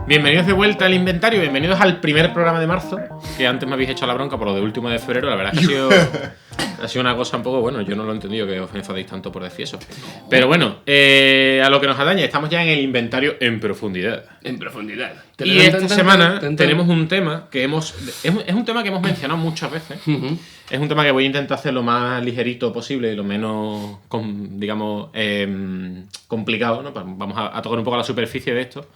Bienvenidos de vuelta al inventario, bienvenidos al primer programa de marzo, que antes me habéis echado la bronca por lo de último de febrero. La verdad es que ha sido una cosa un poco, bueno, yo no lo he entendido que os enfadéis tanto por decir eso. Pero bueno, a lo que nos atañe, estamos ya en el inventario en profundidad. En profundidad. Y esta semana tenemos un tema que es un tema que hemos mencionado muchas veces. Es un tema que voy a intentar hacer lo más ligerito posible y lo menos, digamos, complicado, ¿no? Vamos a tocar un poco la superficie de esto.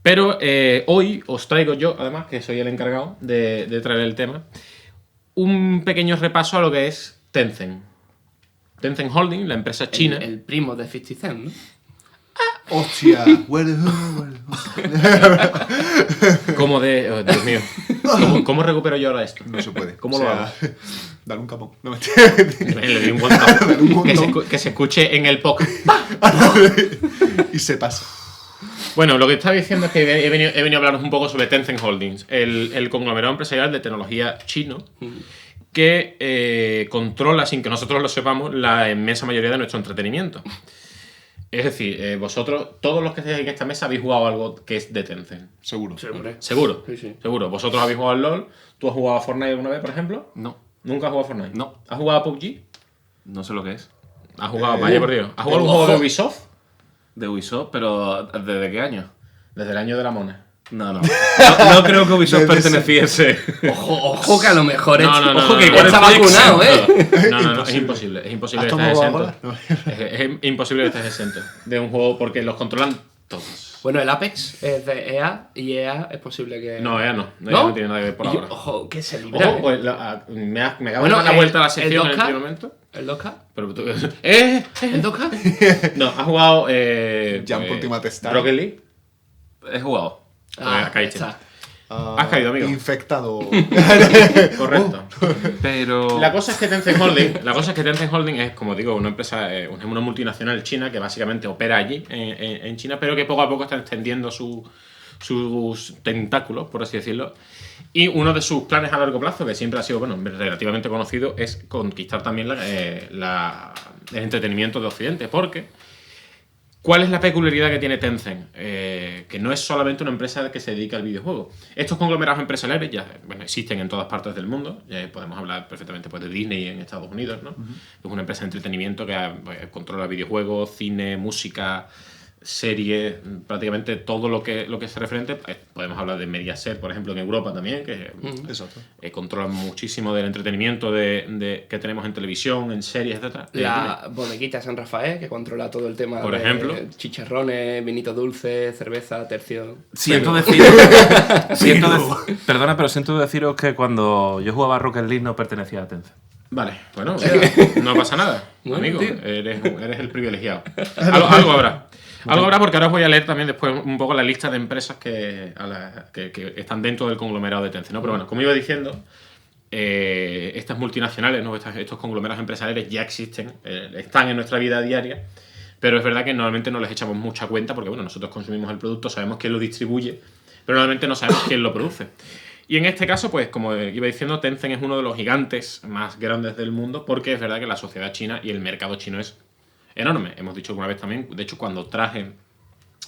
Pero hoy os traigo yo, además, que soy el encargado de traer el tema, un pequeño repaso a lo que es Tencent. Tencent Holding, la empresa china. El primo de 50 Cent, ¿no? ¡Hostia! ¿Cómo de...? Oh, Dios mío. ¿Cómo recupero yo ahora esto? No se puede. ¿Cómo lo hago? Dale un capón. No, Le doy un guantazo. Que se escuche en el podcast. y se pasa. Bueno, lo que estaba diciendo es que he venido a hablaros un poco sobre Tencent Holdings, el conglomerado empresarial de tecnología chino que controla, sin que nosotros lo sepamos, la inmensa mayoría de nuestro entretenimiento. Es decir, vosotros, todos los que estáis en esta mesa, habéis jugado algo que es de Tencent. Seguro. ¿Seguro? Sí. Seguro. ¿Vosotros habéis jugado al LoL? ¿Tú has jugado a Fortnite alguna vez, por ejemplo? No, ¿Nunca has jugado a Fortnite? No. ¿Has jugado a PUBG? no sé lo que es. ¿Has jugado? Vaya por Dios. ¿Has jugado algún juego de Ubisoft? De Ubisoft, pero ¿desde qué año? Desde el año de la mona. No creo que Ubisoft perteneciese. Ojo que a lo mejor Ojo que está vacunado, No, es imposible. Es imposible que estés exento. Es imposible que estés exento de un juego porque los controlan todos. Bueno, el Apex es de EA y EA es posible que... No, EA no. EA ¿No? no tiene nada que ver por ahora. Ojo, que se libra. Ojo, pues me acabo de dar la vuelta a la sección en este momento. ¿El 2K? Pero tú... ¿El 2K? No, has jugado... Jump Ultimate Star. Rocket League. He jugado. Caíste. está. Has caído, amigo. Infectado. Correcto. Pero... La cosa es que Tencent Holding es, como digo, una empresa, es una multinacional china que básicamente opera allí, en China, pero que poco a poco está extendiendo sus tentáculos, por así decirlo. Y uno de sus planes a largo plazo, que siempre ha sido, bueno, relativamente conocido, es conquistar también el entretenimiento de Occidente. Porque, ¿cuál es la peculiaridad que tiene Tencent? Que no es solamente una empresa que se dedica al videojuego. Estos conglomerados empresariales ya existen en todas partes del mundo. Podemos hablar perfectamente pues, de Disney en Estados Unidos, ¿no? Es una empresa de entretenimiento que controla videojuegos, cine, música, series, prácticamente todo lo que se referente. Podemos hablar de Mediaset, por ejemplo, en Europa también, que controla muchísimo del entretenimiento que tenemos en televisión, en series, etc. La bodeguita San Rafael, que controla todo el tema por de ejemplo, chicharrones, vinito dulce, cerveza, tercio... Perdona, pero siento deciros que cuando yo jugaba a Rocket League no pertenecía a Tencent. Vale, bueno, no pasa nada, Bueno, amigo, tío. eres el privilegiado. Algo habrá. Algo habrá porque ahora os voy a leer también después un poco la lista de empresas que están dentro del conglomerado de Tencent, ¿no? Pero bueno, como iba diciendo, estas multinacionales, ¿no? Estos conglomerados empresariales ya existen, están en nuestra vida diaria, pero es verdad que normalmente no les echamos mucha cuenta porque, bueno, nosotros consumimos el producto, sabemos quién lo distribuye, pero normalmente no sabemos quién lo produce. Y en este caso, pues, como iba diciendo, Tencent es uno de los gigantes más grandes del mundo porque es verdad que la sociedad china y el mercado chino es enorme. Hemos dicho alguna vez también, de hecho, cuando traje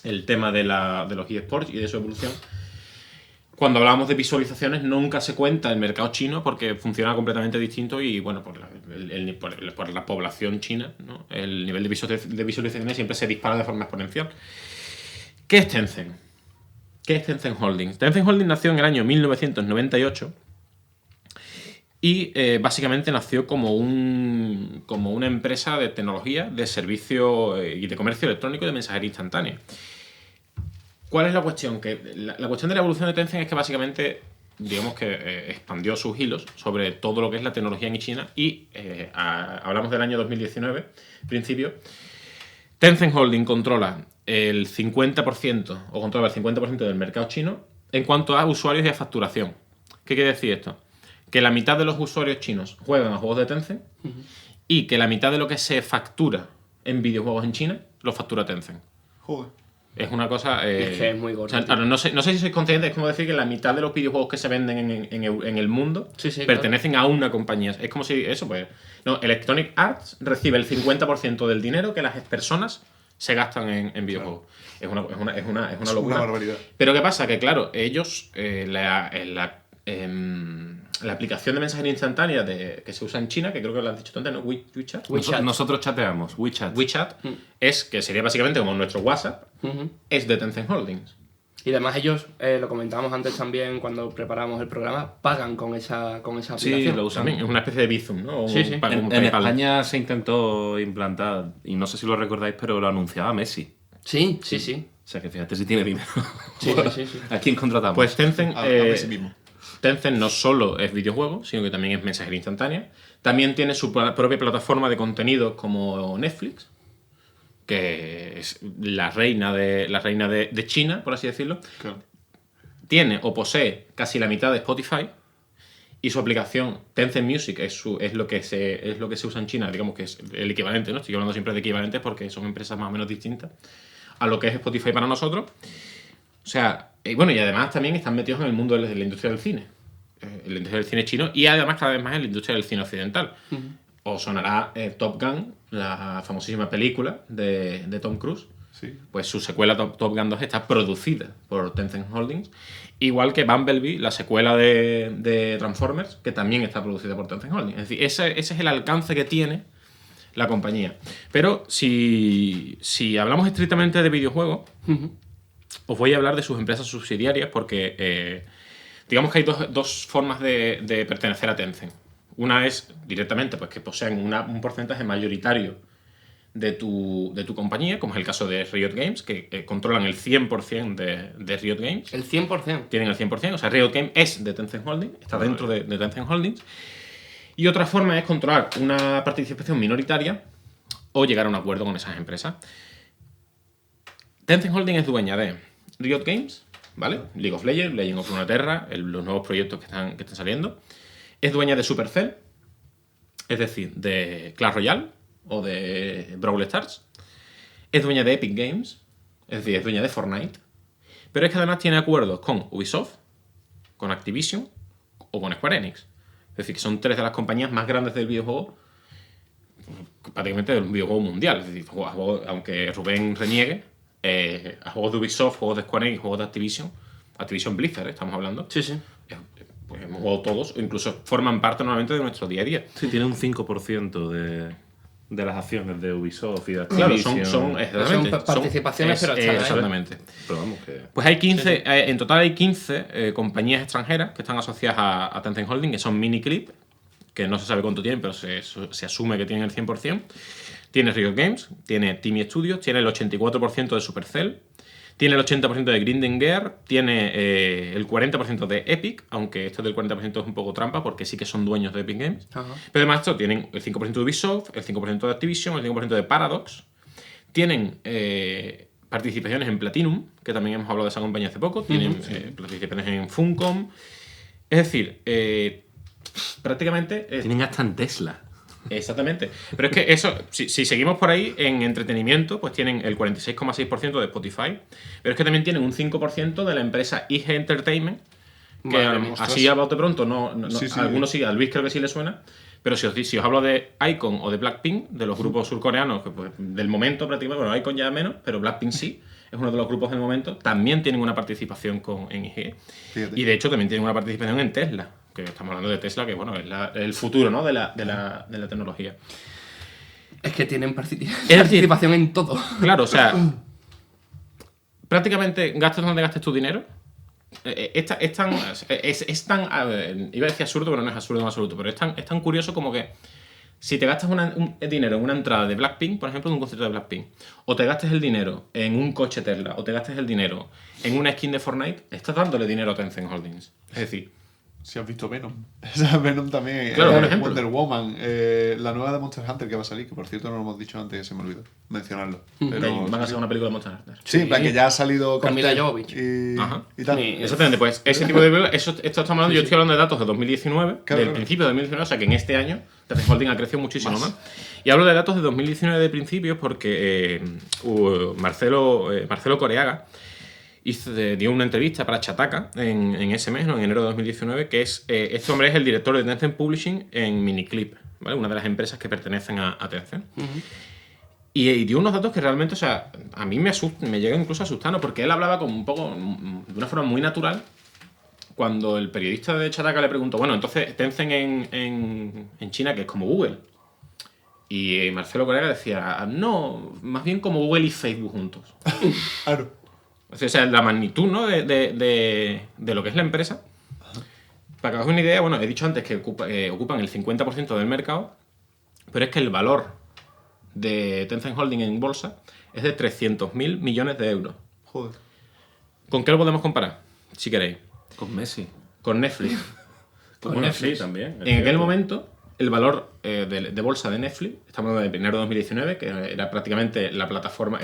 el tema de los eSports y de su evolución, cuando hablábamos de visualizaciones nunca se cuenta el mercado chino porque funciona completamente distinto y, bueno, por la población china, ¿no? El nivel de visualizaciones siempre se dispara de forma exponencial. ¿Qué es Tencent? ¿Qué es Tencent Holdings? Tencent Holdings nació en el año 1998 y básicamente nació como una empresa de tecnología, de servicio y de comercio electrónico y de mensajería instantánea. ¿Cuál es la cuestión? La cuestión de la evolución de Tencent es que básicamente, digamos que expandió sus hilos sobre todo lo que es la tecnología en China y hablamos del año 2019, principio. Tencent Holding controla el 50% o controla el 50% del mercado chino en cuanto a usuarios y a facturación. ¿Qué quiere decir esto? Que la mitad de los usuarios chinos juegan a juegos de Tencent y que la mitad de lo que se factura en videojuegos en China lo factura Tencent. Joder. Es una cosa... Es que es muy gordo, o sea, tío. no sé si sois conscientes, es como decir que la mitad de los videojuegos que se venden en el mundo Sí, sí, pertenecen a una compañía. Es como si eso, pues... No, Electronic Arts recibe el 50% del dinero que las personas se gastan en videojuegos. Es una Es locura. una barbaridad. Pero ¿qué pasa? Que claro, ellos, la aplicación de mensajería instantánea que se usa en China, que creo que lo has dicho tú antes, ¿no? WeChat. WeChat. Nosotros chateamos, WeChat. WeChat es, que sería básicamente como nuestro WhatsApp, Ujú. es de Tencent Holdings. Y además ellos, lo comentábamos antes también cuando preparamos el programa, pagan con esa aplicación. Sí, lo usan. También es una especie de Bizum, ¿no? O Sí, sí. un En PayPal. España se intentó implantar, y no sé si lo recordáis, pero lo anunciaba Messi. Sí, sí, sí. O sea que fíjate si tiene dinero. Sí, sí, sí. ¿A quién contratamos? Pues Tencent, A ver sí mismo. Tencent no solo es videojuego, sino que también es mensajería instantánea. También tiene su propia plataforma de contenidos como Netflix, que es la reina de China, por así decirlo. Claro. Tiene o posee casi la mitad de Spotify, y su aplicación Tencent Music es lo que se usa en China, digamos que es el equivalente, ¿no? Estoy hablando siempre de equivalentes porque son empresas más o menos distintas a lo que es Spotify para nosotros. O sea, y bueno, y además también están metidos en el mundo de la industria del cine. En la industria del cine chino y además cada vez más en la industria del cine occidental. Os sonará Top Gun, la famosísima película de Tom Cruise. Sí. Pues su secuela Top Gun 2 está producida por Tencent Holdings. Igual que Bumblebee, la secuela de Transformers, que también está producida por Tencent Holdings. Es decir, ese es el alcance que tiene la compañía. Pero si hablamos estrictamente de videojuegos, os voy a hablar de sus empresas subsidiarias porque digamos que hay dos formas de pertenecer a Tencent. Una es directamente pues, que posean un porcentaje mayoritario de tu compañía, como es el caso de Riot Games, que controlan el 100% de Riot Games. El 100%. Tienen el 100%, o sea, Riot Games es de Tencent Holdings, está dentro de Tencent Holdings. Y otra forma es controlar una participación minoritaria o llegar a un acuerdo con esas empresas. Tencent Holdings es dueña de Riot Games, ¿vale? League of Legends, Legend of Runeterra, los nuevos proyectos que están saliendo. Es dueña de Supercell, es decir, de Clash Royale o de Brawl Stars. Es dueña de Epic Games, es decir, es dueña de Fortnite. Pero es que además tiene acuerdos con Ubisoft, con Activision o con Square Enix. Es decir, que son tres de las compañías más grandes del videojuego, prácticamente del videojuego mundial. Es decir, aunque Rubén reniegue, a juegos de Ubisoft, juegos de Square Enix, juegos de Activision Blizzard, estamos hablando. Sí, sí. Pues hemos jugado todos, o incluso forman parte normalmente de nuestro día a día. Sí, tiene un 5% de las acciones de Ubisoft y de Claro, Activision. son participaciones, pero están ahí. exactamente. Pero vamos, que... Pues hay 15, en total hay 15 compañías extranjeras que están asociadas a Tencent Holding, que son Miniclip, que no se sabe cuánto tienen, pero se asume que tienen el 100%. Tiene Riot Games, tiene Timmy Studios, tiene el 84% de Supercell, tiene el 80% de Grinding Gear, tiene el 40% de Epic, aunque esto del 40% es un poco trampa porque sí que son dueños de Epic Games. Ajá. Pero además esto tienen el 5% de Ubisoft, el 5% de Activision, el 5% de Paradox. Tienen participaciones en Platinum, que también hemos hablado de esa compañía hace poco. Tienen participaciones en Funcom. Es decir, prácticamente... Tienen hasta en Tesla. Exactamente. Pero es que eso, si seguimos por ahí, en entretenimiento, pues tienen el 46,6% de Spotify. Pero es que también tienen un 5% de la empresa IG Entertainment. Que Madre mía, así a bote pronto, Sí, sí. algunos sí, a Luis creo que sí le suena. Pero si os hablo de Icon o de Blackpink, de los grupos surcoreanos, que, pues, del momento prácticamente, bueno, Icon ya menos, pero Blackpink sí, es uno de los grupos del momento, también tienen una participación en IG. Fíjate. Y de hecho también tienen una participación en Tesla, que estamos hablando de Tesla, que bueno, es el futuro, ¿no? de la tecnología. Es que tienen participación en todo. Claro, o sea, prácticamente gastes donde gastes tu dinero. Es tan iba a decir absurdo, pero no es absurdo en absoluto, pero es tan curioso como que si te gastas un dinero en una entrada de Blackpink, por ejemplo, de un concierto de Blackpink, o te gastes el dinero en un coche Tesla, o te gastes el dinero en una skin de Fortnite, estás dándole dinero a Tencent Holdings. Es decir, Si has visto Venom. O sea, Venom también. Claro, por ejemplo. Wonder Woman. La nueva de Monster Hunter que va a salir, que por cierto no lo hemos dicho antes, se me olvidó mencionarlo. Pero, Van a hacer una película de Monster Hunter. Sí, en plan que ya ha salido Con Mila cartel Jovovich. Ajá. y tal. Sí. Exactamente, pues ese tipo de películas, esto estamos hablando, yo estoy hablando de datos de 2019, Claro, del claro. principio de 2019, o sea que en este año Tencent Holding ha crecido muchísimo más. Y hablo de datos de 2019 de principios porque Marcelo Coreaga dio una entrevista para Chataka en ese mes, ¿no? En enero de 2019, que es este hombre es el director de Tencent Publishing en Miniclip, ¿vale? Una de las empresas que pertenecen a Tencent. Y dio unos datos que realmente, o sea, a mí me llega incluso a asustar, ¿no? Porque él hablaba como un poco, de una forma muy natural, cuando el periodista de Chataka le preguntó, bueno, entonces Tencent en China, que es como Google. Y Marcelo Coreaga decía, no, más bien como Google y Facebook juntos. Claro. O sea, la magnitud, ¿no? de lo que es la empresa. Para que os hagáis una idea, bueno, he dicho antes que ocupan el 50% del mercado, pero es que el valor de Tencent Holding en bolsa es de 300.000 millones de euros. Joder. ¿Con qué lo podemos comparar? Si queréis. Con Messi. Con Netflix. Bueno, Netflix. sí, también. En aquel momento, el valor de bolsa de Netflix, estamos hablando de enero de 2019, que era prácticamente la plataforma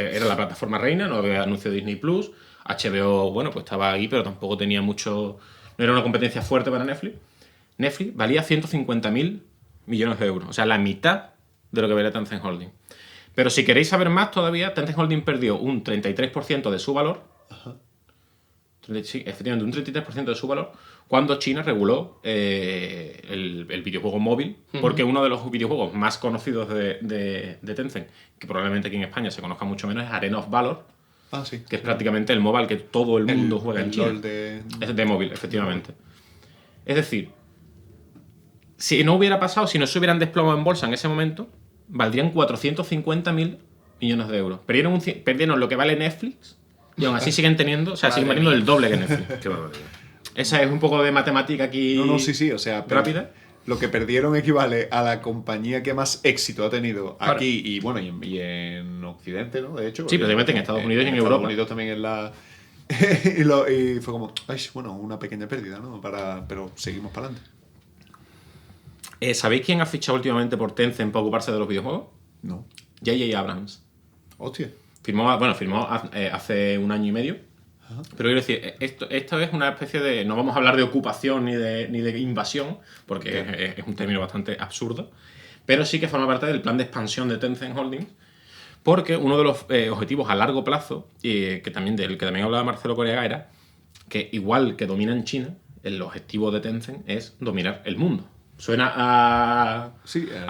reina, no había anuncio de Disney Plus, HBO, bueno, pues estaba ahí, pero tampoco tenía mucho, no era una competencia fuerte para Netflix. Netflix valía 150.000 millones de euros, o sea, la mitad de lo que valía Tencent Holding. Pero si queréis saber más todavía, Tencent Holding perdió un 33% de su valor. Sí, efectivamente, un 33% de su valor cuando China reguló el videojuego móvil, porque uno de los videojuegos más conocidos de Tencent, que probablemente aquí en España se conozca mucho menos, es Arena of Valor, Ah, sí. que es prácticamente el mobile que todo el mundo juega en el China. LOL de... Es de móvil, efectivamente. Es decir, si no hubiera pasado, si no se hubieran desplomado en bolsa en ese momento, valdrían 450.000 millones de euros. Perdieron lo que vale Netflix y aún así siguen teniendo, o sea, siguen valiendo el doble que Netflix. Qué barbaridad. Esa es un poco de matemática aquí. No, sí, o sea... rápida. Lo que perdieron equivale a la compañía que más éxito ha tenido Claro. aquí y bueno y en Occidente, ¿no? De hecho. Sí, prácticamente en Estados Unidos y en Estados Europa. Unidos también es la... y fue como, ay, bueno, una pequeña pérdida, ¿no? Pero seguimos para adelante. ¿Sabéis quién ha fichado últimamente por Tencent para ocuparse de los videojuegos? No. J.J. Abrams. Hostia. Firmó hace un año y medio. Pero quiero decir, esto es una especie de... No vamos a hablar de ocupación ni de invasión, porque es un término bastante absurdo, pero sí que forma parte del plan de expansión de Tencent Holdings, porque uno de los objetivos a largo plazo, del que también hablaba Marcelo Coreaga, era que igual que dominan China, el objetivo de Tencent es dominar el mundo. Suena a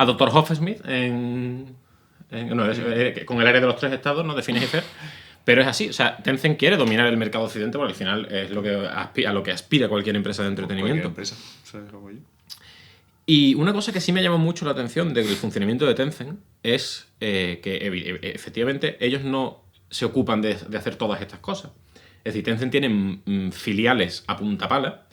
Dr. Hoffsmith con el área de los 3 estados, ¿no? De Phineas y Ferb. Pero es así, o sea, Tencent quiere dominar el mercado occidente porque al final es a lo que aspira cualquier empresa de entretenimiento. Empresa. Eso es como yo. Y una cosa que sí me llama mucho la atención del funcionamiento de Tencent es que efectivamente ellos no se ocupan de hacer todas estas cosas. Es decir, Tencent tiene filiales a punta pala,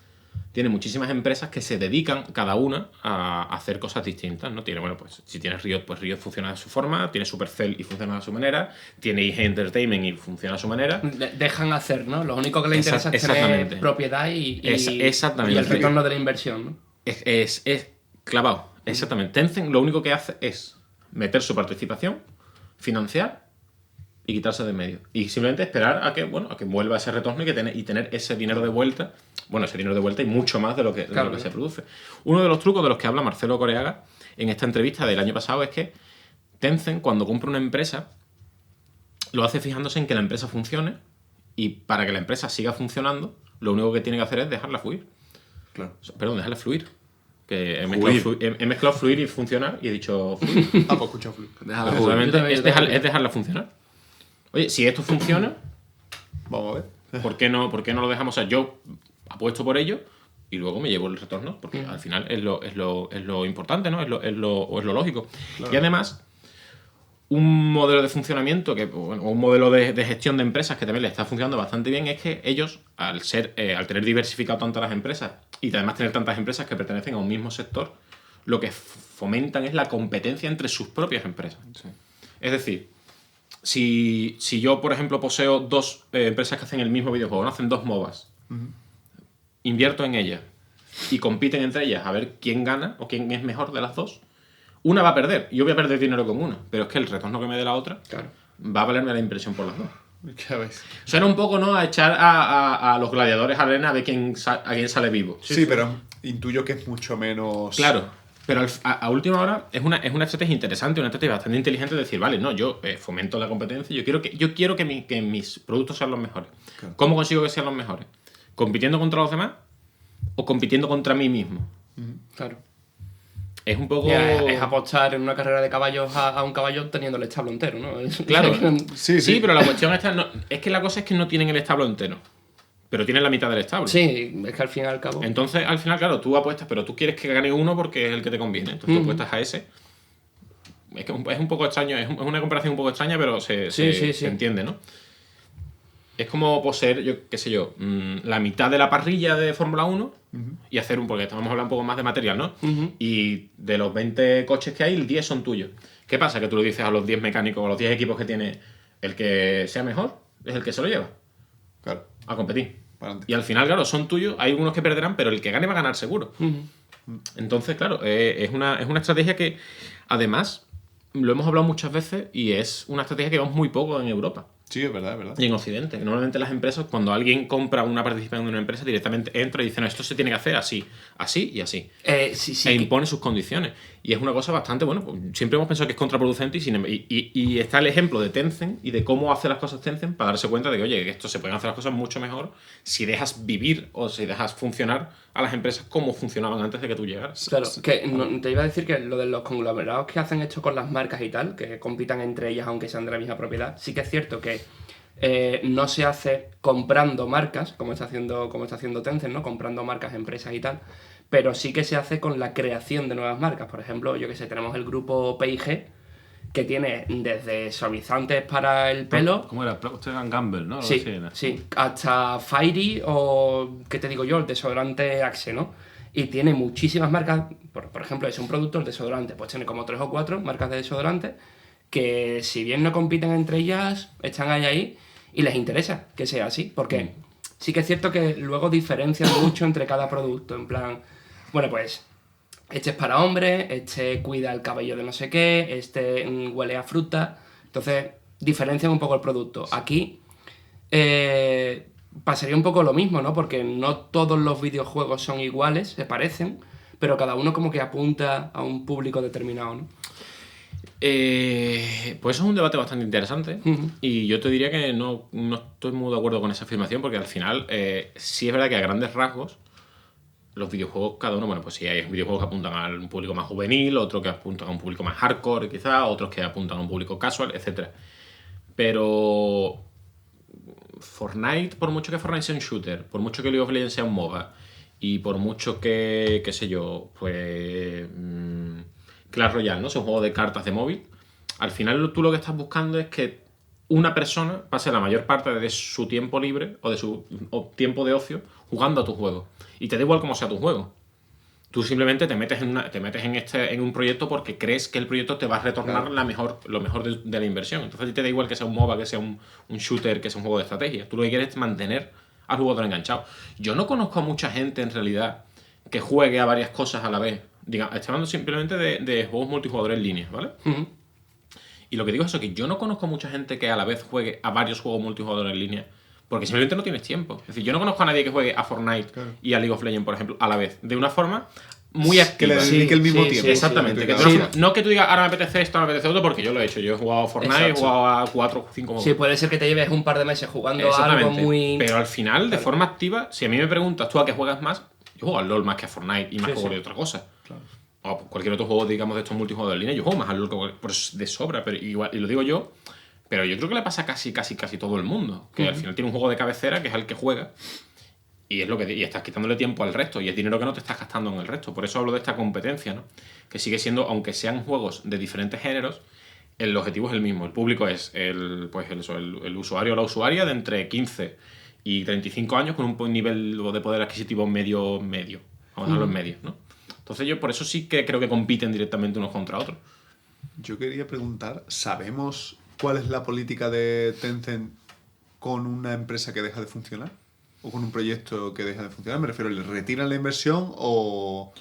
tiene muchísimas empresas que se dedican cada una a hacer cosas distintas, ¿no? Tiene, bueno, pues si tienes Riot, pues Riot funciona de su forma, tiene Supercell y funciona de su manera, tiene IG Entertainment y funciona a su manera. Dejan hacer, ¿no? Lo único que les interesa es tener propiedad y el retorno de la inversión, ¿no? Es clavado, exactamente. Tencent lo único que hace es meter su participación, financiar y quitarse de medio. Y simplemente esperar a que vuelva ese retorno y tener ese dinero de vuelta. Bueno, ese dinero de vuelta y mucho más de lo que se produce. Uno de los trucos de los que habla Marcelo Coreaga en esta entrevista del año pasado es que Tencent, cuando compra una empresa, lo hace fijándose en que la empresa funcione y para que la empresa siga funcionando, lo único que tiene que hacer es dejarla fluir. Claro. Perdón, dejarla fluir. Que he mezclado fluir y funcionar y he dicho fluir. Pues escucha fluir. Solamente es dejarla funcionar. Oye, si esto funciona, Vamos a ver. ¿por qué no lo dejamos? O sea, yo apuesto por ello y luego me llevo el retorno, porque al final es lo importante, ¿no? Es lo lógico. Claro. Y además, un modelo de funcionamiento o un modelo de gestión de empresas que también le está funcionando bastante bien es que ellos, al tener diversificado tantas las empresas y además tener tantas empresas que pertenecen a un mismo sector, lo que fomentan es la competencia entre sus propias empresas. Sí. Es decir, si yo, por ejemplo, poseo 2 empresas que hacen el mismo videojuego, ¿no? Hacen 2 MOBAs, invierto en ellas y compiten entre ellas a ver quién gana o quién es mejor de las dos, una va a perder. Yo voy a perder dinero con una, pero es que el retorno que me dé la otra Claro. va a valerme la impresión por las dos. Ya ves. Suena un poco, ¿no?, a echar a los gladiadores a la arena a ver quién sale vivo. Sí, pero intuyo que es mucho menos... Claro, pero a última hora es una estrategia interesante, una estrategia bastante inteligente de decir, vale, no, yo fomento la competencia, yo quiero que mis productos sean los mejores. Claro. ¿Cómo consigo que sean los mejores? ¿Compitiendo contra los demás o compitiendo contra mí mismo? Claro. Es un poco... Es apostar en una carrera de caballos a un caballo teniendo el establo entero, ¿no? Claro, Sí. pero la cuestión es que la cosa es que no tienen el establo entero, pero tienen la mitad del establo. Sí, es que al fin y al cabo... Entonces, al final, claro, tú apuestas, pero tú quieres que gane uno porque es el que te conviene. Entonces tú apuestas a ese. Es que es un poco extraño, es una comparación un poco extraña, pero se entiende, ¿no? Es como poseer, yo qué sé yo, la mitad de la parrilla de Fórmula 1 y hacer porque estamos hablando un poco más de material, ¿no? Y de los 20 coches que hay, el 10 son tuyos. ¿Qué pasa? Que tú le dices a los 10 mecánicos, a los 10 equipos que tiene, el que sea mejor es el que se lo lleva Claro. a competir. Pa'lante. Y al final, claro, son tuyos, hay algunos que perderán, pero el que gane va a ganar seguro. Entonces, claro, es una estrategia que, además, lo hemos hablado muchas veces y es una estrategia que vemos muy poco en Europa Sí, es verdad, es verdad. y en Occidente. Normalmente las empresas, cuando alguien compra una participación de una empresa, directamente entra y dice, no, esto se tiene que hacer así, así y así. Sí, E impone sus condiciones. Y es una cosa bastante, bueno, pues, siempre hemos pensado que es contraproducente y está el ejemplo de Tencent y de cómo hace las cosas Tencent para darse cuenta de que, oye, que esto se pueden hacer las cosas mucho mejor si dejas vivir o si dejas funcionar a las empresas como funcionaban antes de que tú llegaras. Claro, que te iba a decir que lo de los conglomerados que hacen esto con las marcas y tal, que compitan entre ellas aunque sean de la misma propiedad, sí que es cierto que no se hace comprando marcas, como está haciendo Tencent, ¿no? Comprando marcas, empresas y tal, pero sí que se hace con la creación de nuevas marcas. Por ejemplo, yo que sé, tenemos el grupo P&G, que tiene desde suavizantes para el pelo... ¿Cómo era? Procter & Gamble, ¿no? Algo Sí, así, ¿no? sí, hasta Fairy o, ¿qué te digo yo? El desodorante Axe, ¿no? Y tiene muchísimas marcas, por ejemplo, es un producto, el desodorante, pues tiene como 3 o 4 marcas de desodorante que si bien no compiten entre ellas, están ahí y les interesa que sea así, porque sí que es cierto que luego diferencian mucho entre cada producto, en plan, bueno, pues este es para hombres, este cuida el cabello de no sé qué, este huele a fruta, entonces diferencian un poco el producto. Aquí pasaría un poco lo mismo, ¿no? Porque no todos los videojuegos son iguales, se parecen, pero cada uno como que apunta a un público determinado, ¿no? Pues eso es un debate bastante interesante y yo te diría que no estoy muy de acuerdo con esa afirmación porque al final sí es verdad que a grandes rasgos los videojuegos, cada uno, bueno, pues sí hay videojuegos que apuntan a un público más juvenil, otros que apuntan a un público más hardcore quizá, otros que apuntan a un público casual, etc. Pero Fortnite, por mucho que Fortnite sea un shooter, por mucho que League of Legends sea un MOBA y por mucho que, qué sé yo, pues Clash Royale, ¿no? Es un juego de cartas de móvil. Al final tú lo que estás buscando es que una persona pase la mayor parte de su tiempo libre o de su tiempo de ocio jugando a tu juego. Y te da igual cómo sea tu juego. Tú simplemente te metes en un proyecto porque crees que el proyecto te va a retornar lo mejor de la inversión. Entonces a ti te da igual que sea un MOBA, que sea un shooter, que sea un juego de estrategia. Tú lo que quieres es mantener al jugador enganchado. Yo no conozco a mucha gente en realidad que juegue a varias cosas a la vez. Diga, estoy hablando simplemente de juegos multijugador en línea, ¿vale? Y lo que digo es eso, que yo no conozco a mucha gente que a la vez juegue a varios juegos multijugador en línea. Porque simplemente no tienes tiempo. Es decir, yo no conozco a nadie que juegue a Fortnite y a League of Legends, por ejemplo, a la vez. De una forma muy activa. Que le dedique el mismo tiempo. Exactamente. No que tú digas, ahora me apetece esto, ahora me apetece otro, porque yo lo he hecho. Yo he jugado a Fortnite, he jugado a 4 o 5 Sí, puede ser que te lleves un par de meses jugando a algo muy... Pero al final, de forma activa, si a mí me preguntas tú a qué juegas más, yo juego al LoL más que a Fortnite y más que cualquier otra cosa. Claro. O cualquier otro juego, digamos, de estos multijugadores en línea, yo juego más al LoL de sobra, pero igual, y lo digo yo, pero yo creo que le pasa a casi todo el mundo, que al final tiene un juego de cabecera que es el que juega y es lo que y estás quitándole tiempo al resto y es dinero que no te estás gastando en el resto. Por eso hablo de esta competencia, ¿no? Que sigue siendo, aunque sean juegos de diferentes géneros, el objetivo es el mismo. El público es el usuario o la usuaria de entre 15 y 35 años con un nivel de poder adquisitivo medio. Vamos a hablar en medios, ¿no? Entonces yo por eso sí que creo que compiten directamente unos contra otros. Yo quería preguntar, ¿sabemos cuál es la política de Tencent con una empresa que deja de funcionar? o con un proyecto que deja de funcionar? Me refiero, ¿le retiran la inversión o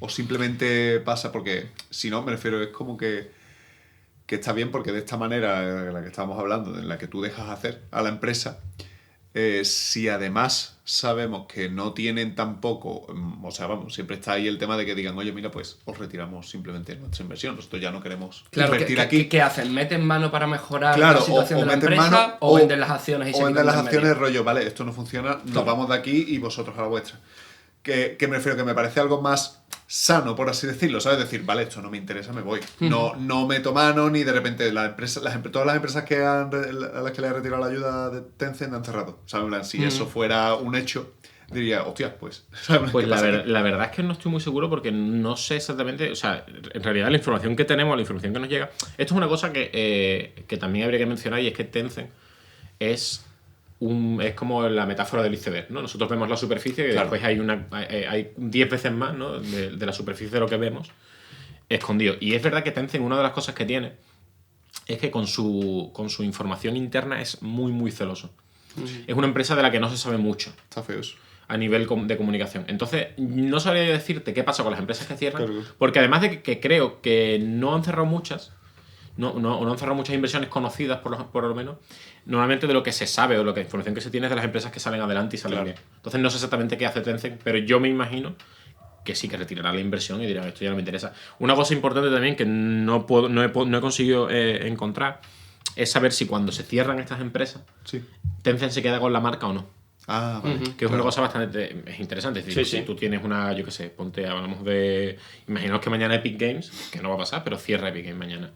simplemente pasa? Porque si no, me refiero, es como que está bien porque de esta manera, de la que estábamos hablando, en la que tú dejas hacer a la empresa, si además sabemos que no tienen tampoco, o sea, vamos, siempre está ahí el tema de que digan, oye, mira, pues os retiramos simplemente nuestra inversión, nosotros ya no queremos Claro, invertir aquí. ¿qué hacen? ¿Meten mano para mejorar Claro, la situación o de la meten empresa mano, o venden las acciones y se o venden quitan las del acciones medio? rollo, vale, esto no funciona, nos Claro. vamos de aquí y vosotros a la vuestra. Que me refiero que me parece algo más sano, por así decirlo, ¿sabes? Decir, vale, esto no me interesa, me voy. No meto mano ni de repente todas las empresas a las que le ha retirado la ayuda de Tencent han cerrado. ¿Sabes? En plan, si eso fuera un hecho, diría, hostia, pues... ¿sabes? Pues ¿Qué pasa aquí? la verdad es que no estoy muy seguro porque no sé exactamente, o sea, en realidad la información que tenemos, la información que nos llega, esto es una cosa que también habría que mencionar y es que Tencent es como la metáfora del iceberg, ¿no? Nosotros vemos la superficie y Claro. después hay 10 veces más, ¿no? de la superficie de lo que vemos escondido. Y es verdad que Tencent, una de las cosas que tiene es que con su información interna es muy, muy celoso. Es una empresa de la que no se sabe mucho Está feo eso. a nivel de comunicación. Entonces, no sabría decirte qué pasa con las empresas que cierran, Claro. porque además de que creo que no han cerrado muchas, no han cerrado muchas inversiones conocidas, por lo menos, normalmente de lo que se sabe o la información que se tiene es de las empresas que salen adelante y salen Claro. bien. Entonces, no sé exactamente qué hace Tencent, pero yo me imagino que sí que retirará la inversión y dirá, esto ya no me interesa. Una cosa importante también que no he conseguido encontrar es saber si cuando se cierran estas empresas, Sí. Tencent se queda con la marca o no. Ah, vale. Que es una cosa bastante interesante. Es decir, Sí, si sí. tú tienes yo qué sé, hablamos de... Imaginaos que mañana Epic Games, que no va a pasar, pero cierra Epic Games mañana.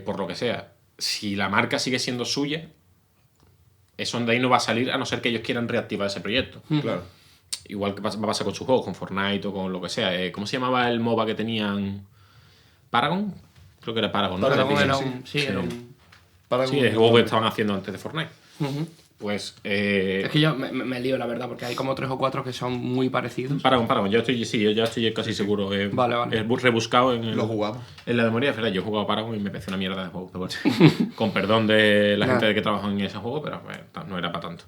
Por lo que sea, si la marca sigue siendo suya, eso de ahí no va a salir a no ser que ellos quieran reactivar ese proyecto. Claro. Igual que va a pasar con sus juegos, con Fortnite o con lo que sea. ¿Cómo se llamaba el MOBA que tenían? ¿Paragon? Creo que era Paragon, ¿no? Paragon De Epic era Games. un... Sí, era un... Sí, el juego que estaban haciendo antes de Fortnite. Ujú. Pues... Es que yo me lío, la verdad, porque hay como 3 o 4 que son muy parecidos. Paragon. Yo ya estoy casi seguro. Vale. He rebuscado Lo jugamos. en la memoria. Es verdad, yo he jugado Paragon y me parece una mierda de juego. Pero bueno, con perdón de la gente que trabaja en ese juego, pero bueno, no era para tanto.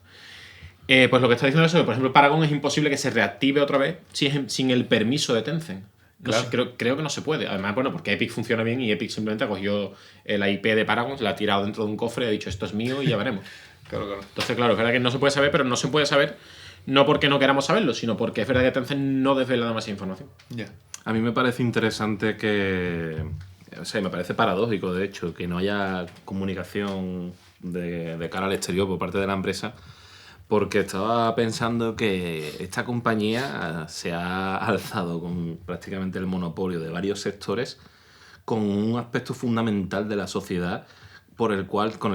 Pues lo que está diciendo es que, por ejemplo, Paragon es imposible que se reactive otra vez sin el permiso de Tencent. No sé, creo que no se puede. Además, bueno, porque Epic funciona bien y Epic simplemente ha cogido la IP de Paragon, la ha tirado dentro de un cofre y ha dicho esto es mío y ya veremos. Claro. Entonces, claro, es verdad que no se puede saber, pero no se puede saber no porque no queramos saberlo, sino porque es verdad que Tencent no desvela demasiada información. Ya. A mí me parece interesante que... O sea, me parece paradójico, de hecho, que no haya comunicación de cara al exterior por parte de la empresa, porque estaba pensando que esta compañía se ha alzado con prácticamente el monopolio de varios sectores con un aspecto fundamental de la sociedad con el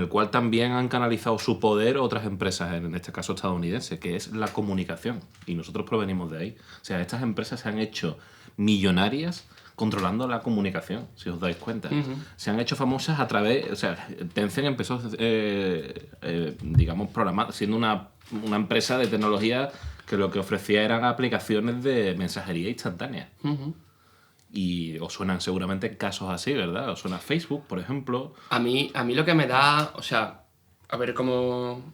cual también han canalizado su poder otras empresas, en este caso estadounidenses, que es la comunicación. Y nosotros provenimos de ahí. O sea, estas empresas se han hecho millonarias controlando la comunicación, si os dais cuenta. Se han hecho famosas a través... O sea, Tencent empezó, digamos, siendo una empresa de tecnología que lo que ofrecía eran aplicaciones de mensajería instantánea. Y os suenan seguramente casos así, ¿verdad? Os suena Facebook, por ejemplo. A mí lo que me da, o sea, a ver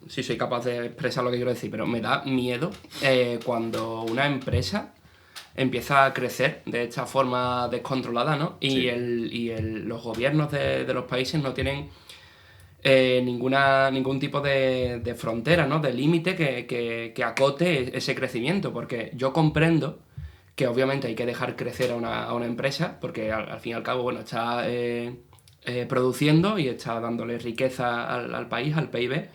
si soy capaz de expresar lo que quiero decir, pero me da miedo cuando una empresa empieza a crecer de esta forma descontrolada, ¿no? Y, los gobiernos de los países no tienen ningún tipo de frontera, ¿no? De límite que acote ese crecimiento, porque yo comprendo que obviamente hay que dejar crecer a una empresa, porque al fin y al cabo, bueno, está produciendo y está dándole riqueza al país, al PIB,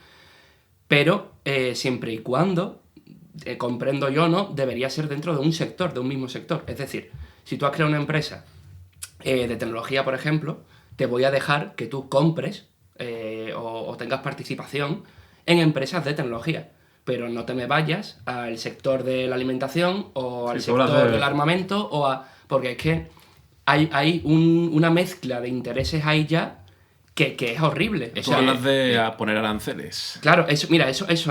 pero siempre y cuando, comprendo yo, ¿no? Debería ser dentro de un sector, de un mismo sector. Es decir, si tú has creado una empresa de tecnología, por ejemplo, te voy a dejar que tú compres o tengas participación en empresas de tecnología. Pero no te me vayas al sector de la alimentación o al sector del armamento porque es que hay una mezcla de intereses ahí ya que es horrible. Tú hablas de poner aranceles. Claro, eso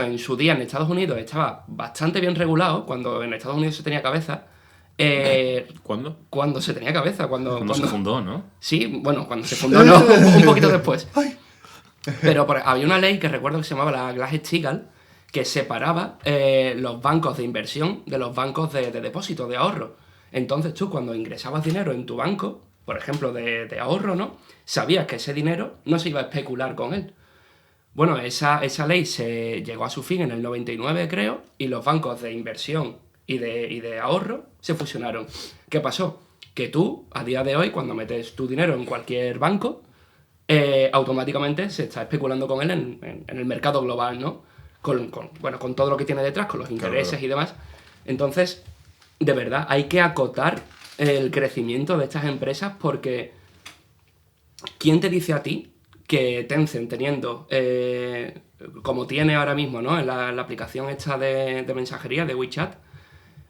en su día en Estados Unidos estaba bastante bien regulado, cuando en Estados Unidos se tenía cabeza. ¿Cuándo? Cuando se tenía cabeza, cuando Se fundó, ¿no? Sí, bueno, cuando se fundó, no, un poquito después. Pero había una ley que recuerdo que se llamaba la Glass-Steagall, que separaba los bancos de inversión de los bancos de depósito, de ahorro. Entonces tú cuando ingresabas dinero en tu banco, por ejemplo de ahorro, ¿no? Sabías que ese dinero no se iba a especular con él. Bueno, esa ley se llegó a su fin en el 99, creo, y los bancos de inversión y de ahorro se fusionaron. ¿Qué pasó? Que tú, a día de hoy, cuando metes tu dinero en cualquier banco, automáticamente se está especulando con él en el mercado global, ¿no? Con todo lo que tiene detrás, con los intereses Claro. y demás. Entonces, de verdad, hay que acotar el crecimiento de estas empresas porque ¿quién te dice a ti que Tencent, teniendo, como tiene ahora mismo, ¿no? En la aplicación esta de mensajería, de WeChat,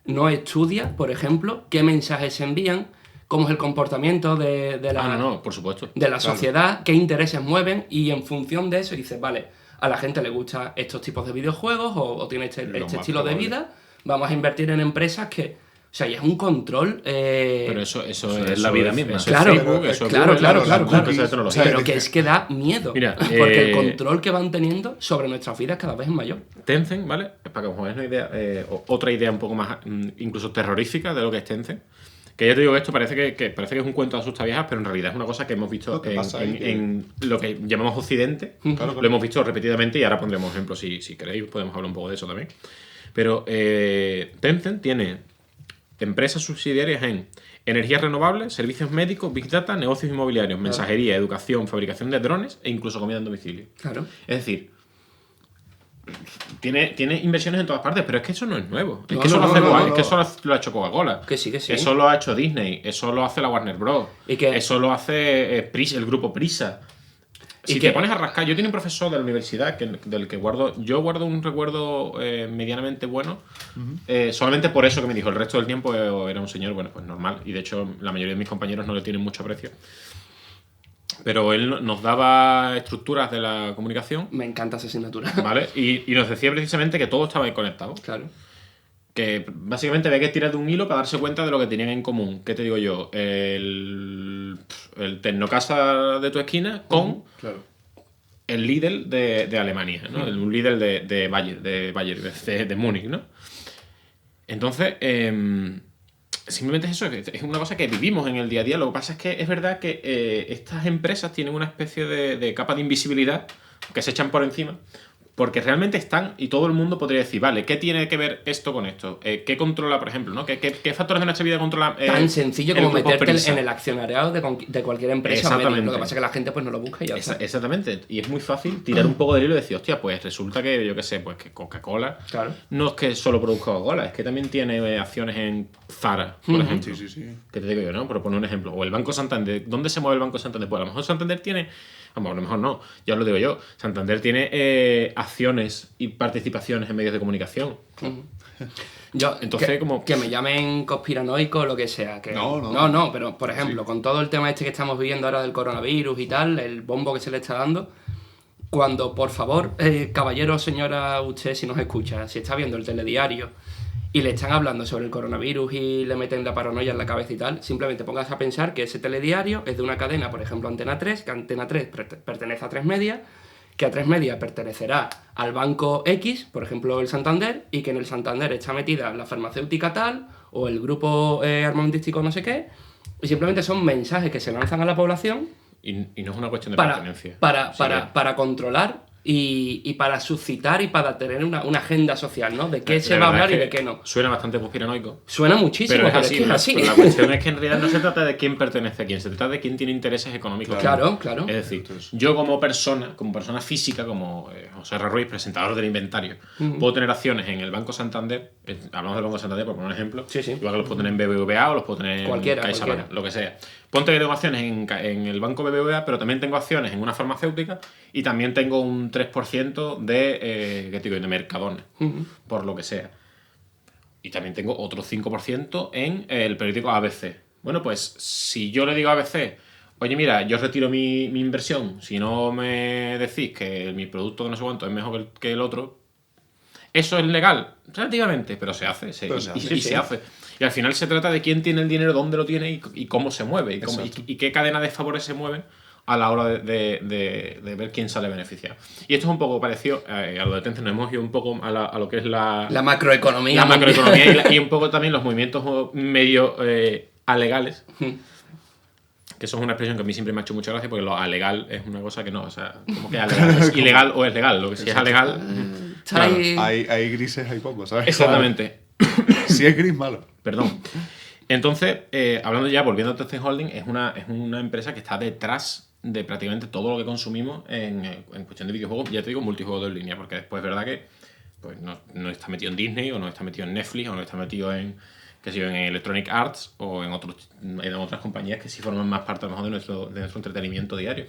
no estudia, por ejemplo, qué mensajes se envían, cómo es el comportamiento de la, no, por supuesto. de la sociedad, qué intereses mueven, y en función de eso dices, vale, a la gente le gustan estos tipos de videojuegos o tiene este más estilo de probable. vida, vamos a invertir en empresas que... O sea, y es un control... Pero eso es la vida misma. Eso Claro, es Facebook, eso es claro, Google, claro, eso claro, es claro. empresa de tecnología. Pero que es que da miedo. Mira, porque el control que van teniendo sobre nuestras vidas cada vez es mayor. Tencent, ¿vale? Para que os hagáis una idea, otra idea un poco más incluso terrorífica de lo que es Tencent. Que ya te digo que esto parece que es un cuento de asustaviejas, pero en realidad es una cosa que hemos visto Lo que pasa ahí que- en lo que llamamos Occidente. Claro. Lo hemos visto repetidamente y ahora pondremos ejemplos si queréis, podemos hablar un poco de eso también. Pero Tencent tiene empresas subsidiarias en energías renovables, servicios médicos, big data, negocios inmobiliarios, mensajería, educación, fabricación de drones e incluso comida en domicilio. Claro. Es decir, tiene inversiones en todas partes, pero es que eso no es nuevo. Es No, que eso no, lo hace no, Coca- no, es que no. eso lo ha hecho Coca-Cola. Que sí, que sí. Eso lo ha hecho Disney, eso lo hace la Warner Bros. Y que- eso lo hace Prisa, el grupo Prisa. Y Si que- te pones a rascar, yo tengo un profesor de la universidad del que guardo un recuerdo medianamente bueno, solamente por eso que me dijo. El resto del tiempo era un señor, bueno, pues normal. Y de hecho, la mayoría de mis compañeros no le tienen mucho aprecio. Pero él nos daba estructuras de la comunicación, Me encanta esa asignatura. ¿vale? Y nos decía precisamente que todo estaba ahí conectado. Claro. Que básicamente había que tirar de un hilo para darse cuenta de lo que tenían en común. ¿Qué te digo yo? El Tecnocasa de tu esquina con Claro. el Lidl de Alemania, ¿no? Un Lidl de Bayern, de Múnich, ¿no? Entonces, simplemente es eso, es una cosa que vivimos en el día a día. Lo que pasa es que es verdad que estas empresas tienen una especie de capa de invisibilidad que se echan por encima, porque realmente están, y todo el mundo podría decir, vale, ¿qué tiene que ver esto con esto? ¿Qué controla, por ejemplo, ¿no? ¿Qué factores de nuestra vida controla? Tan sencillo el como grupo meterte Prisa? en el accionariado de cualquier empresa. Exactamente. Lo que pasa es que la gente pues no lo busca y ya está. Exactamente. Y es muy fácil tirar un poco del hilo y decir, hostia, pues resulta que, yo qué sé, pues que Coca-Cola Claro. no es que solo produzca Coca-Cola, es que también tiene acciones en Zara, por ejemplo. Sí, sí, sí. Que te digo yo, ¿no? Por poner un ejemplo. O el Banco Santander. ¿Dónde se mueve el Banco Santander? Pues a lo mejor Santander tiene... Vamos, a lo mejor no. Ya os lo digo yo. Santander tiene acciones y participaciones en medios de comunicación. Yo, Entonces, como- que me llamen conspiranoico o lo que sea. Que, No. no, pero por ejemplo, con todo el tema este que estamos viviendo ahora del coronavirus y tal, el bombo que se le está dando, cuando, por favor, caballero o señora, usted si nos escucha, si está viendo el telediario y le están hablando sobre el coronavirus y le meten la paranoia en la cabeza y tal, simplemente pongas a pensar que ese telediario es de una cadena, por ejemplo, Antena 3, que Antena 3 pertenece a 3 Media, que a 3 Media pertenecerá al banco X, por ejemplo el Santander, y que en el Santander está metida la farmacéutica tal, o el grupo armamentístico no sé qué, y simplemente son mensajes que se lanzan a la población Y no es una cuestión de para, pertenencia. para, Sí, para, para controlar y para suscitar y para tener una agenda social, ¿no? De qué la se va a verdad hablar es y que de qué no. Suena bastante conspiranoico. Suena muchísimo, pero es que es así. pero la cuestión es que en realidad no se trata de quién pertenece a quién, se trata de quién tiene intereses económicos. Claro, claro. Es decir, yo como persona física, como José R. Ruiz, presentador del inventario, puedo tener acciones en el Banco Santander, hablamos del Banco Santander por poner un ejemplo, Sí, sí. igual que los puedo tener en BBVA o los puedo tener Cualquiera, en CaixaBank, cualquiera. lo que sea. Ponte que tengo acciones en el banco BBVA, pero también tengo acciones en una farmacéutica y también tengo un 3% de Mercadona, por lo que sea. Y también tengo otro 5% en el periódico ABC. Bueno, pues si yo le digo a ABC, oye, mira, yo retiro mi inversión, si no me decís que mi producto que no sé cuánto es mejor que el otro, ¿eso es legal? Relativamente, pero se hace. Pero se hace. Y se hace. Y al final se trata de quién tiene el dinero, dónde lo tiene y cómo se mueve. Y qué cadena de favores se mueven a la hora de ver quién sale beneficiado. Y esto es un poco parecido a lo de Tencent, nos hemos ido un poco a lo que es la macroeconomía. la macroeconomía y un poco también los movimientos medio alegales, que eso es una expresión que a mí siempre me ha hecho mucha gracia, porque lo alegal es una cosa que no, o sea, como que alegal es ilegal o es legal, lo que si es alegal... Claro. Hay grises, hay pocos, ¿sabes? Exactamente. Si es gris, malo. Perdón. Entonces, hablando ya, volviendo a Tencent Holding, es una empresa que está detrás de prácticamente todo lo que consumimos en cuestión de videojuegos, ya te digo, multijuegos en línea, porque después es verdad que pues, no está metido en Disney, o no está metido en Netflix, o no está metido en Electronic Arts, o en otras compañías que sí forman más parte a lo mejor de nuestro entretenimiento diario.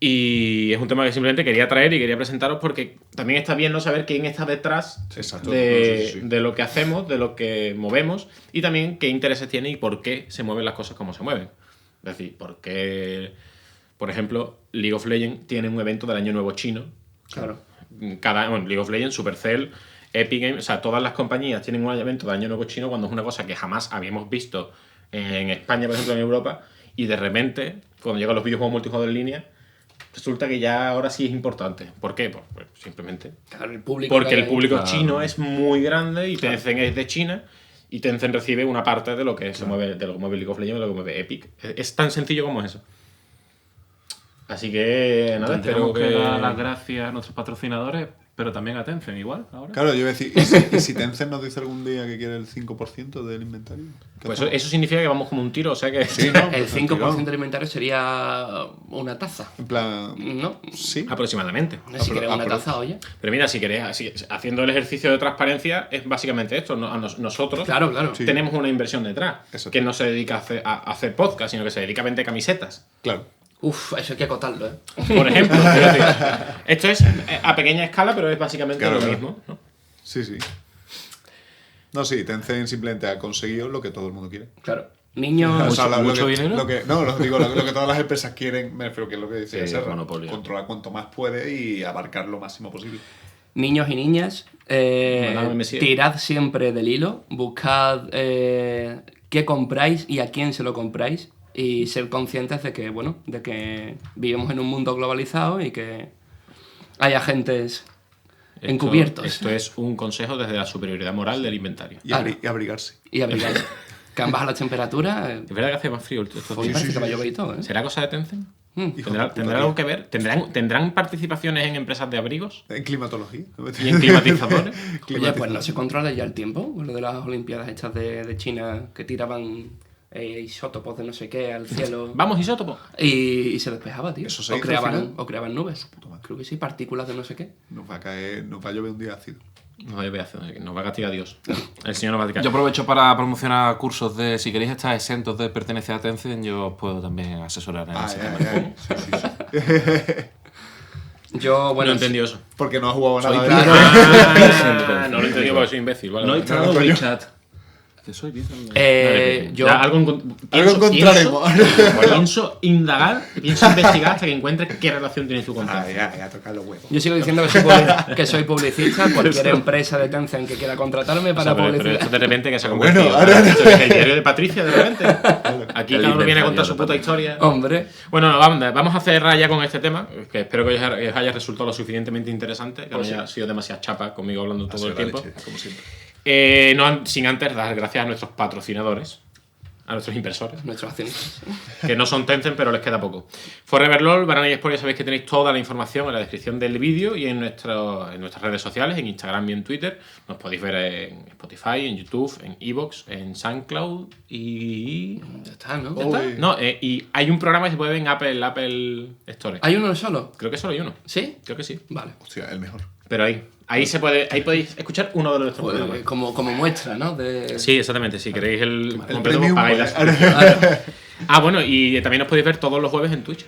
Y es un tema que simplemente quería traer y quería presentaros porque también está bien no saber quién está detrás de lo que hacemos, de lo que movemos y también qué intereses tiene y por qué se mueven las cosas como se mueven. Es decir, por qué, por ejemplo, League of Legends tiene un evento del Año Nuevo chino. Claro. League of Legends, Supercell, Epic Games, o sea, todas las compañías tienen un evento del Año Nuevo chino cuando es una cosa que jamás habíamos visto en España, por ejemplo, en Europa, y de repente, cuando llegan los videojuegos multijugador en línea, resulta que ya ahora sí es importante. ¿Por qué? Pues simplemente Claro, el público porque el público chino es muy grande y Tencent es de China y Tencent recibe una parte de lo que se mueve, de lo que mueve League of Legends, de lo que mueve Epic. Es tan sencillo como eso. Así que nada, espero Tendremos que dar las gracias a nuestros patrocinadores, pero también a Tencent igual ahora. Claro, yo iba a decir, ¿y si Tencent nos dice algún día que quiere el 5% del inventario? Pues eso significa que vamos como un tiro, o sea que... Sí, ¿no? El Pues 5% del inventario sería una taza. En plan... ¿No? Sí. aproximadamente. Si quieres una taza, oye. Pero mira, si queréis, haciendo el ejercicio de transparencia, es básicamente esto. Nosotros Claro. Sí. tenemos una inversión detrás, Exacto. que no se dedica a hacer podcast, sino que se dedica a vender camisetas. Claro. Uf, eso hay que acotarlo, ¿eh? Por ejemplo, quiero decir, esto es a pequeña escala, pero es básicamente Claro, lo claro. mismo, ¿no? Sí. No, sí, Tencent simplemente ha conseguido lo que todo el mundo quiere. Claro. Niños... O sea, ¿Mucho lo dinero? lo que todas las empresas quieren, me refiero que es lo que decía Sí, Serra, monopolio. controlar cuanto más puede y abarcar lo máximo posible. Niños y niñas, Madame Messier. tirad siempre del hilo, buscad qué compráis y a quién se lo compráis y ser conscientes de que vivimos en un mundo globalizado y que hay agentes encubiertos Esto es un consejo desde la superioridad moral del inventario. Y, Claro. y abrigarse. y abrigarse. Que han bajado las temperaturas, Es verdad que hace más frío estos hoy días. parece que va a llover y todo, ¿eh? ¿Será cosa de Tencent? Mm. Hijo de puta, ¿Tendrá tío. algo que ver? ¿Tendrán participaciones en empresas de abrigos? En climatología. ¿Y en climatizadores? Oye, pues no se controla ya el tiempo, con lo de las Olimpiadas estas de China que tiraban isótopos de no sé qué al cielo Vamos, isótopo. y se despejaba, tío. ¿Eso se o, hizo al final? creaban nubes. puta madre. Creo que sí, partículas de no sé qué. Nos va a llover un día ácido. Nos va a castigar Dios. El Señor nos va a castigar. Yo aprovecho para promocionar cursos de, si queréis estar exentos de pertenecer a Tencent, yo os puedo también asesorar en ese tema. Sí. Yo, No bueno, entendió eso. Porque no ha jugado Soy nada. claro. Ah, no lo entendí porque soy imbécil. Vale, No he vale. instalado coño. WeChat. Que soy bien. yo, Ya, algo encontraremos. Pienso indagar, pienso investigar hasta que encuentre qué relación tiene su Ah, contrato. ya, tocar los huevos. yo sigo diciendo que soy publicista. Cualquier empresa de Tencent que quiera contratarme para Pero publicidad. esto de repente que se ha Bueno, convertido. ahora- Esto es el diario de Patricia, de repente. Aquí El cada uno viene a inventario contar su de puta Patricia. historia. Hombre, Bueno, vamos a cerrar ya con este tema, que espero que os haya resultado lo suficientemente interesante, que no haya sido demasiada chapa conmigo hablando todo el tiempo. Como siempre. Sin antes dar gracias a nuestros patrocinadores, a nuestros inversores, nuestros accionistas. que no son Tencent, pero les queda poco. Forever LOL, Banana y Sport, ya sabéis que tenéis toda la información en la descripción del vídeo y en nuestras redes sociales, en Instagram y en Twitter. Nos podéis ver en Spotify, en YouTube, en Evox, en SoundCloud y... Ya está, ¿no? Oh, ¿Está? No, y hay un programa que se puede ver en Apple Store. ¿Hay uno solo? Creo que solo hay uno. ¿Sí? Creo que sí. Vale. Hostia, el mejor. Pero ahí podéis escuchar uno de nuestros Pues, programas. como muestra, ¿no? De... Sí, exactamente. Si queréis el completo, premium, pagáis la vale. suscripción. Ah, bueno, y también os podéis ver todos los jueves en Twitch.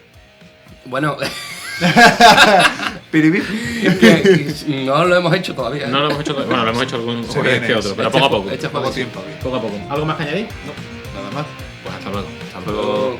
Bueno, Piribí. que no lo hemos hecho todavía. ¿eh? No lo hemos hecho, bueno, lo hemos hecho algún Se jueves viene que otro, eso. pero poco a poco. Este Poco juego sí. tiempo, bien. Poco a poco. ¿Algo más que añadir? Nada más. Pues hasta luego. Hasta luego.